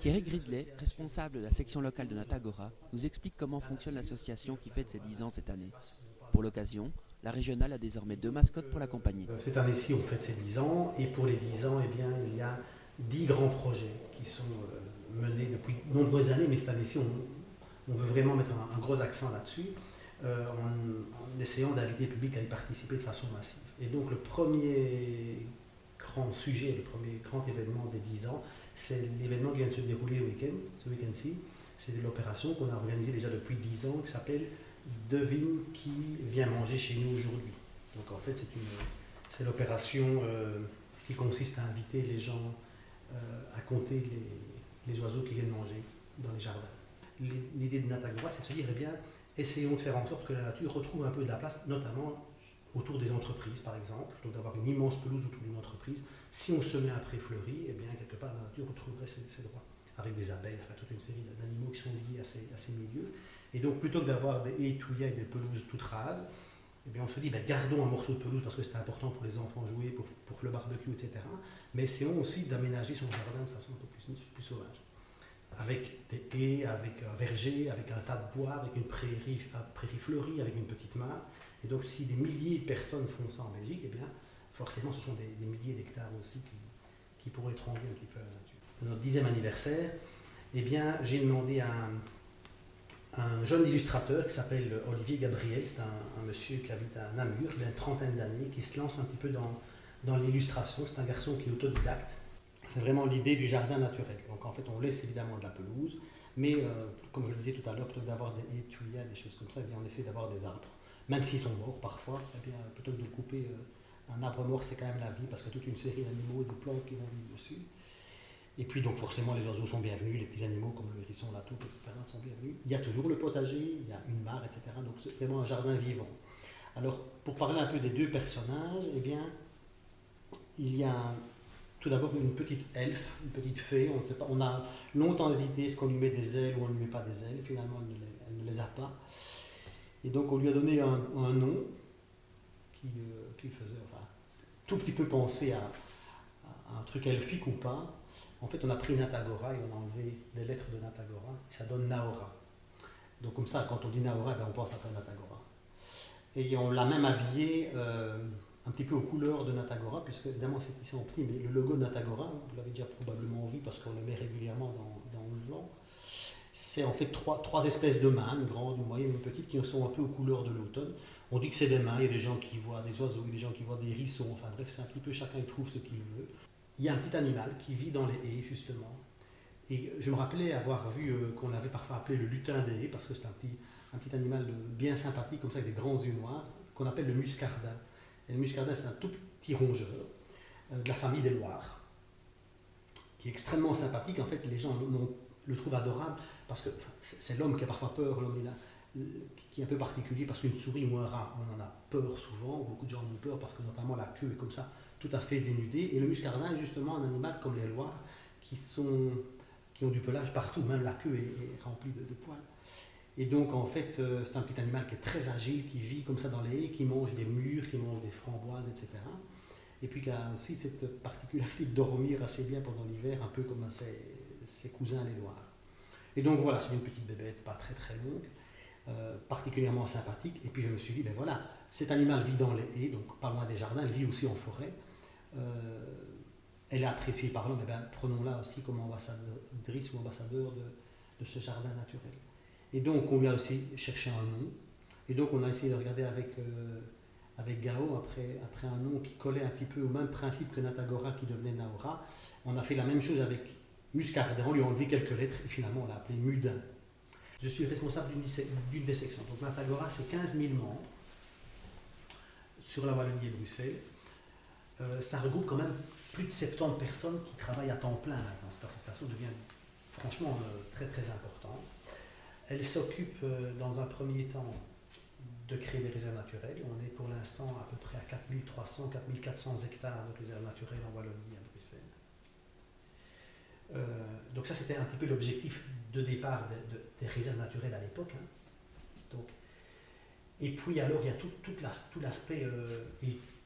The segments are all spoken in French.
Thierry Gridley, responsable de la section locale de Natagora, nous explique comment fonctionne l'association qui fête ses 10 ans cette année. Pour l'occasion, la régionale a désormais 2 mascottes pour l'accompagner. Cette année-ci, on fête ses 10 ans, et pour les 10 ans, eh bien, il y a 10 grands projets qui sont menés depuis de nombreuses années, mais cette année-ci, on veut vraiment mettre un gros accent là-dessus, en essayant d'inviter le public à y participer de façon massive. Et donc, le premier grand sujet, le premier grand événement des 10 ans, c'est l'événement qui vient de se dérouler ce week-end-ci. C'est l'opération qu'on a organisée déjà depuis 10 ans, qui s'appelle Devine qui vient manger chez nous aujourd'hui. Donc en fait, c'est l'opération qui consiste à inviter les gens à compter les oiseaux qui viennent manger dans les jardins. L'idée de Natagora, c'est de se dire, eh bien, essayons de faire en sorte que la nature retrouve un peu de la place, notamment autour des entreprises, par exemple, donc d'avoir une immense pelouse autour d'une entreprise. Si on se met à Pré-Fleury, eh bien, quelque part, la nature retrouverait ses droits, avec des abeilles, enfin, toute une série d'animaux qui sont liés à ces milieux. Et donc, plutôt que d'avoir des haies touillées avec des pelouses toutes rases, eh bien, on se dit, ben, gardons un morceau de pelouse parce que c'est important pour les enfants jouer, pour le barbecue, etc. Mais essayons aussi d'aménager son jardin de façon un peu plus sauvage. Avec des haies, avec un verger, avec un tas de bois, avec une prairie fleurie, avec une petite mare. Et donc, si des milliers de personnes font ça en Belgique, eh bien, forcément, ce sont des milliers d'hectares aussi qui pourraient être rendus un petit peu à la nature. Pour notre 10e anniversaire, eh bien, j'ai demandé à un jeune illustrateur qui s'appelle Olivier Gabriel, c'est un monsieur qui habite à Namur, il a une trentaine d'années, qui se lance un petit peu dans l'illustration. C'est un garçon qui est autodidacte. C'est vraiment l'idée du jardin naturel. Donc en fait, on laisse évidemment de la pelouse, mais comme je le disais tout à l'heure, plutôt que d'avoir des haies touillées, des choses comme ça, eh bien, on essaie d'avoir des arbres. Même s'ils sont morts parfois, eh bien, plutôt que de couper un arbre mort, c'est quand même la vie, parce qu'il y a toute une série d'animaux et de plantes qui vont vivre dessus. Et puis donc forcément les oiseaux sont bienvenus, les petits animaux comme le hérisson, la toupe, etc. sont bienvenus. Il y a toujours le potager, il y a une mare, etc. Donc c'est vraiment un jardin vivant. Alors pour parler un peu des deux personnages, eh bien, il y a tout d'abord une petite elfe, une petite fée, on ne sait pas, on a longtemps hésité, est-ce qu'on lui met des ailes ou on ne lui met pas des ailes, finalement elle ne les a pas. Et donc on lui a donné un nom qui faisait enfin, tout petit peu penser à un truc elfique ou pas. En fait, on a pris Natagora et on a enlevé des lettres de Natagora, et ça donne Naora. Donc comme ça, quand on dit Naora, ben on pense à Natagora. Et on l'a même habillé un petit peu aux couleurs de Natagora, puisque évidemment c'est ici en petit, mais le logo de Natagora, vous l'avez déjà probablement vu parce qu'on le met régulièrement dans le vent, c'est en fait trois espèces de mains, une grande, une moyenne, une petite, qui sont un peu aux couleurs de l'automne. On dit que c'est des mains, il y a des gens qui voient des oiseaux, il y a des gens qui voient des hérissons, enfin bref, c'est un petit peu, chacun y trouve ce qu'il veut. Il y a un petit animal qui vit dans les haies, justement. Et je me rappelais avoir vu qu'on l'avait parfois appelé le lutin des haies, parce que c'est un petit animal bien sympathique, comme ça, avec des grands yeux noirs, qu'on appelle le muscardin. Et le muscardin, c'est un tout petit rongeur de la famille des Loirs, qui est extrêmement sympathique. En fait, les gens le trouvent adorable, parce que c'est l'homme qui a parfois peur, l'homme qui est un peu particulier, parce qu'une souris ou un rat, on en a peur souvent, beaucoup de gens ont peur, parce que notamment la queue est comme ça, tout à fait dénudée. Et le muscardin est justement un animal comme les Loirs, qui ont du pelage partout, même la queue est remplie de poils. Et donc en fait, c'est un petit animal qui est très agile, qui vit comme ça dans les haies, qui mange des mûres, qui mange des framboises, etc. Et puis qui a aussi cette particularité de dormir assez bien pendant l'hiver, un peu comme ses cousins les Loirs. Et donc voilà, c'est une petite bébête, pas très très longue, particulièrement sympathique. Et puis je me suis dit, ben voilà, cet animal vit dans les haies, donc pas loin des jardins, elle vit aussi en forêt. Elle est appréciée par l'homme, et bien prenons-la aussi comme ambassadrice ou ambassadeur de ce jardin naturel. Et donc on lui a aussi cherché un nom, et donc on a essayé de regarder avec Gao, après un nom qui collait un petit peu au même principe que Natagora qui devenait Naora. On a fait la même chose avec Muscardin, on lui a enlevé quelques lettres, et finalement on l'a appelé Mudin. Je suis responsable d'une des sections. Donc Natagora, c'est 15 000 membres sur la Wallonie et Bruxelles. Ça regroupe quand même plus de 70 personnes qui travaillent à temps plein maintenant. Cette association devient franchement très très importante. Elle s'occupe dans un premier temps de créer des réserves naturelles. On est pour l'instant à peu près à 4300, 4400 hectares de réserves naturelles en Wallonie et à Bruxelles. Donc ça c'était un petit peu l'objectif de départ des réserves naturelles à l'époque. Hein. Donc, et puis alors il y a tout l'aspect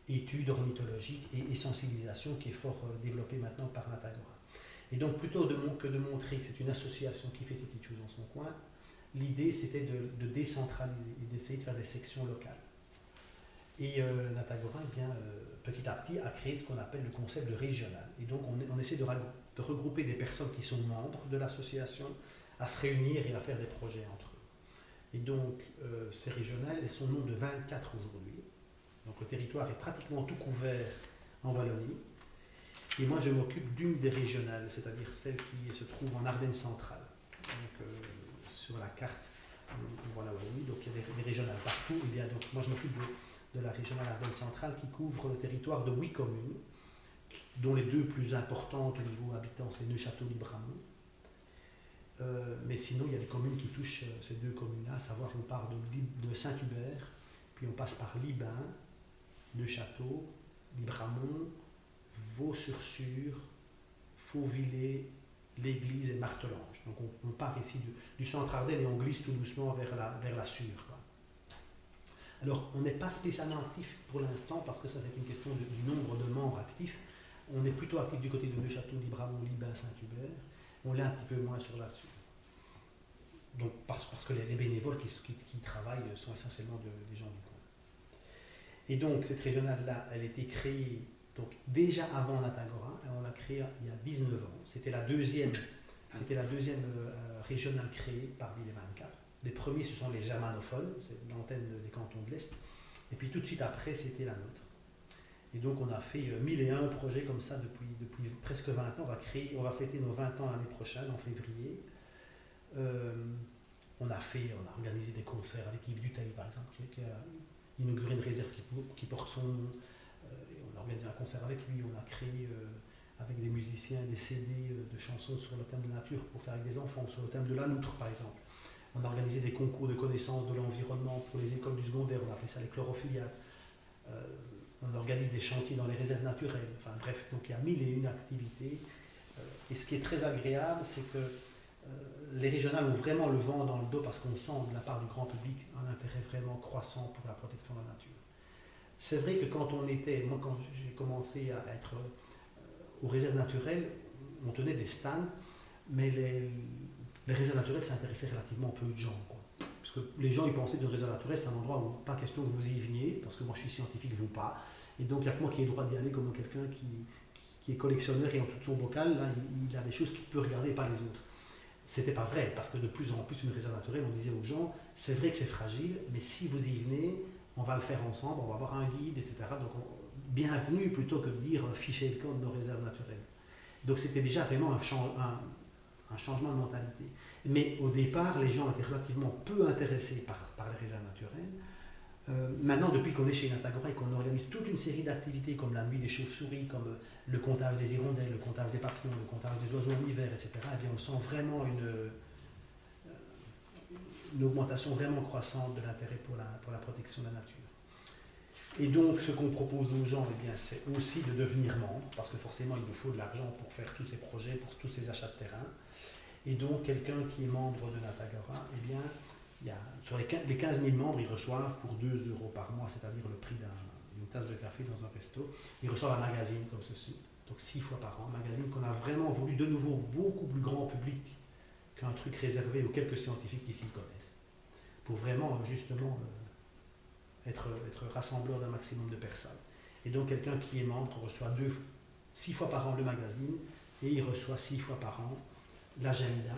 études ornithologiques et sensibilisation qui est fort développé maintenant par Natagora. Et donc plutôt que de montrer que c'est une association qui fait ses petites choses dans son coin, l'idée c'était de décentraliser et d'essayer de faire des sections locales. Et Natagora, eh bien, petit à petit, a créé ce qu'on appelle le concept de régional. Et donc on essaie de regrouper des personnes qui sont membres de l'association à se réunir et à faire des projets entre eux. Et donc ces régionales, elles sont au nombre de 24 aujourd'hui. Donc le territoire est pratiquement tout couvert en Wallonie. Et moi, je m'occupe d'une des régionales, c'est-à-dire celle qui se trouve en Ardennes centrale. Donc, sur la carte, on voit la Wallonie, donc il y a des régionales partout. Et bien, donc, moi, je m'occupe de la régionale Ardennes centrale qui couvre le territoire de 8 communes, dont les deux plus importantes au niveau habitants, c'est Neufchâteau-Libramont. Mais sinon, il y a des communes qui touchent ces deux communes-là, à savoir, on part de Saint-Hubert, puis on passe par Libin, Neufchâteau, Libramont, Vaux-sur-Sûre, Fauvillers, l'Église et Martelange. Donc on part ici du centre Ardennes et on glisse tout doucement vers la Sûre. Quoi. Alors on n'est pas spécialement actif pour l'instant parce que ça c'est une question du nombre de membres actifs. On est plutôt actif du côté de Neufchâteau, Libramont, Libin, Saint-Hubert. On l'est un petit peu moins sur la Sûre. Donc parce que les bénévoles qui travaillent sont essentiellement des gens du coin. Et donc cette régionale-là, elle a été créée donc déjà avant Natagora, on l'a créé il y a 19 ans. C'était la deuxième régionale créée parmi les 24. Les premiers, ce sont les germanophones, c'est l'antenne des cantons de l'Est. Et puis tout de suite après, c'était la nôtre. Et donc on a fait 1001 projets comme ça depuis presque 20 ans. On va fêter nos 20 ans l'année prochaine, en février. On a organisé des concerts avec Yves Duteil, par exemple, qui a inauguré une réserve qui porte son nom. On a organisé un concert avec lui, on a créé avec des musiciens des CD de chansons sur le thème de la nature pour faire avec des enfants, sur le thème de la loutre par exemple. On a organisé des concours de connaissances de l'environnement pour les écoles du secondaire, on a appelé ça les chlorophylliades. On organise des chantiers dans les réserves naturelles. Enfin bref, donc il y a 1001 activités. Et ce qui est très agréable, c'est que les régionales ont vraiment le vent dans le dos parce qu'on sent de la part du grand public un intérêt vraiment croissant pour la protection de la nature. C'est vrai que quand j'ai commencé à être aux réserves naturelles, on tenait des stands, mais les réserves naturelles, ça intéressait relativement peu de gens. Quoi. Parce que les gens, ils pensaient que une réserve naturelle, c'est un endroit où pas question que vous y veniez, parce que moi je suis scientifique, vous pas. Et donc il y a que moi qui ai le droit d'y aller comme quelqu'un qui est collectionneur et en dessous de son bocal, là, il a des choses qu'il peut regarder et pas les autres. C'était pas vrai, parce que de plus en plus, une réserve naturelle, on disait aux gens, c'est vrai que c'est fragile, mais si vous y venez, on va le faire ensemble, on va avoir un guide, etc. Donc, bienvenue plutôt que de dire fichez le camp de nos réserves naturelles. Donc, c'était déjà vraiment un changement de mentalité. Mais au départ, les gens étaient relativement peu intéressés par les réserves naturelles. Maintenant, depuis qu'on est chez Natagora et qu'on organise toute une série d'activités comme la nuit des chauves-souris, comme le comptage des hirondelles, le comptage des papillons, le comptage des oiseaux en hiver, etc., eh bien, on sent vraiment une augmentation vraiment croissante de l'intérêt pour la protection de la nature. Et donc, ce qu'on propose aux gens, eh bien, c'est aussi de devenir membre, parce que forcément, il nous faut de l'argent pour faire tous ces projets, pour tous ces achats de terrain. Et donc, quelqu'un qui est membre de Natagora, eh bien, sur les 15 000 membres, ils reçoivent pour 2 € par mois, c'est-à-dire le prix d'une tasse de café dans un resto, ils reçoivent un magazine comme ceci, donc 6 fois par an, un magazine qu'on a vraiment voulu de nouveau beaucoup plus grand public qu'un truc réservé aux quelques scientifiques qui s'y connaissent, pour vraiment justement être rassembleur d'un maximum de personnes. Et donc quelqu'un qui est membre reçoit 6 fois par an le magazine et il reçoit 6 fois par an l'agenda.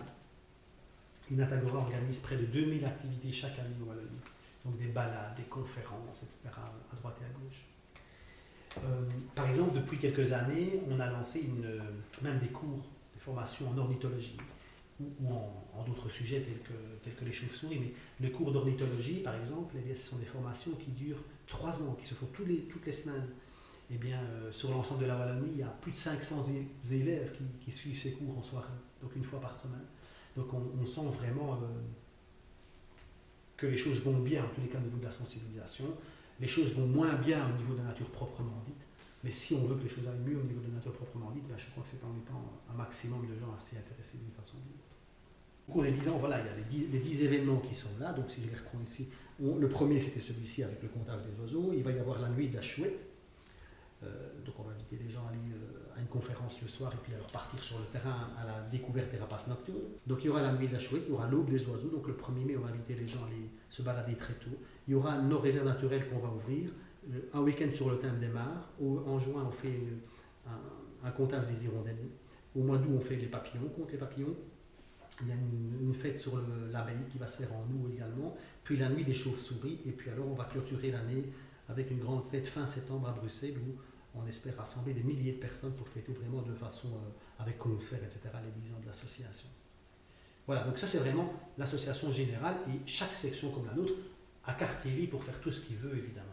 Natagora organise près de 2000 activités chaque année en Wallonie, donc des balades, des conférences, etc., à droite et à gauche. Par exemple, depuis quelques années, on a lancé même des cours, des formations en ornithologie, ou en d'autres sujets tels que les chauves-souris, mais le cours d'ornithologie, par exemple, eh bien, ce sont des formations qui durent 3 ans, qui se font toutes les semaines. Eh bien, sur l'ensemble de la Wallonie, il y a plus de 500 élèves qui suivent ces cours en soirée, donc une fois par semaine. Donc on sent vraiment que les choses vont bien, en tous les cas au niveau de la sensibilisation. Les choses vont moins bien au niveau de la nature proprement dite, mais si on veut que les choses aillent mieux au niveau de la nature proprement dite, ben je crois que c'est en mettant un maximum de gens à s'y intéresser d'une façon ou d'une autre. Au cours des 10 ans, voilà, il y a les 10 événements qui sont là, donc si je les reprends ici, le premier c'était celui-ci avec le comptage des oiseaux, il va y avoir la nuit de la chouette, Donc on va inviter les gens à aller à une conférence le soir et puis alors partir sur le terrain à la découverte des rapaces nocturnes. Donc il y aura la nuit de la chouette, il y aura l'aube des oiseaux. Donc le 1er mai, on va inviter les gens à aller se balader très tôt. Il y aura nos réserves naturelles qu'on va ouvrir. Un week-end sur le thème des mares. En juin, on fait un comptage des hirondelles. Au mois d'août, on fait les papillons, on compte les papillons. Il y a une fête sur l'abeille qui va se faire en août également. Puis la nuit des chauves-souris. Et puis alors, on va clôturer l'année avec une grande fête fin septembre à Bruxelles où on espère rassembler des milliers de personnes pour fêter vraiment de façon avec concerts, etc., les 10 ans de l'association. Voilà, donc ça c'est vraiment l'association générale et chaque section comme la nôtre a carte libre pour faire tout ce qu'il veut évidemment.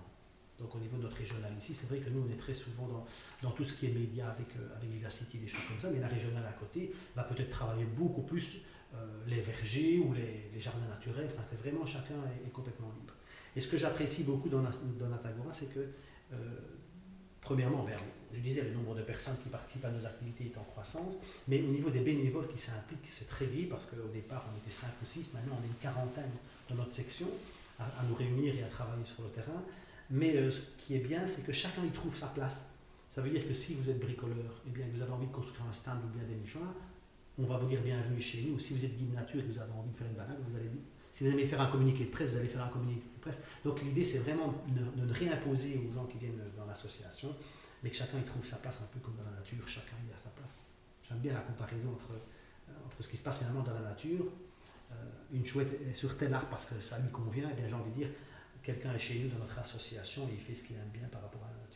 Donc au niveau de notre régional ici, c'est vrai que nous on est très souvent dans tout ce qui est médias avec Vivacity, des choses comme ça, mais la régionale à côté va peut-être travailler beaucoup plus les vergers ou les jardins naturels, enfin c'est vraiment chacun est complètement libre. Et ce que j'apprécie beaucoup dans Natagora, c'est que premièrement, je disais, le nombre de personnes qui participent à nos activités est en croissance, mais au niveau des bénévoles qui s'impliquent, c'est très vite parce qu'au départ, on était 5 ou 6, maintenant on est une quarantaine dans notre section à nous réunir et à travailler sur le terrain. Mais ce qui est bien, c'est que chacun y trouve sa place. Ça veut dire que si vous êtes bricoleur et bien que vous avez envie de construire un stand ou bien des nichoirs, on va vous dire bienvenue chez nous. Si vous êtes guide nature et que vous avez envie de faire une balade, vous allez dire. Si vous allez faire un communiqué de presse, vous allez faire un communiqué de presse. Donc l'idée, c'est vraiment de ne rien imposer aux gens qui viennent dans l'association, mais que chacun y trouve sa place, un peu comme dans la nature, chacun y a sa place. J'aime bien la comparaison entre ce qui se passe finalement dans la nature. Une chouette est sur tel arbre parce que ça lui convient, et bien j'ai envie de dire, quelqu'un est chez nous dans notre association et il fait ce qu'il aime bien par rapport à la nature.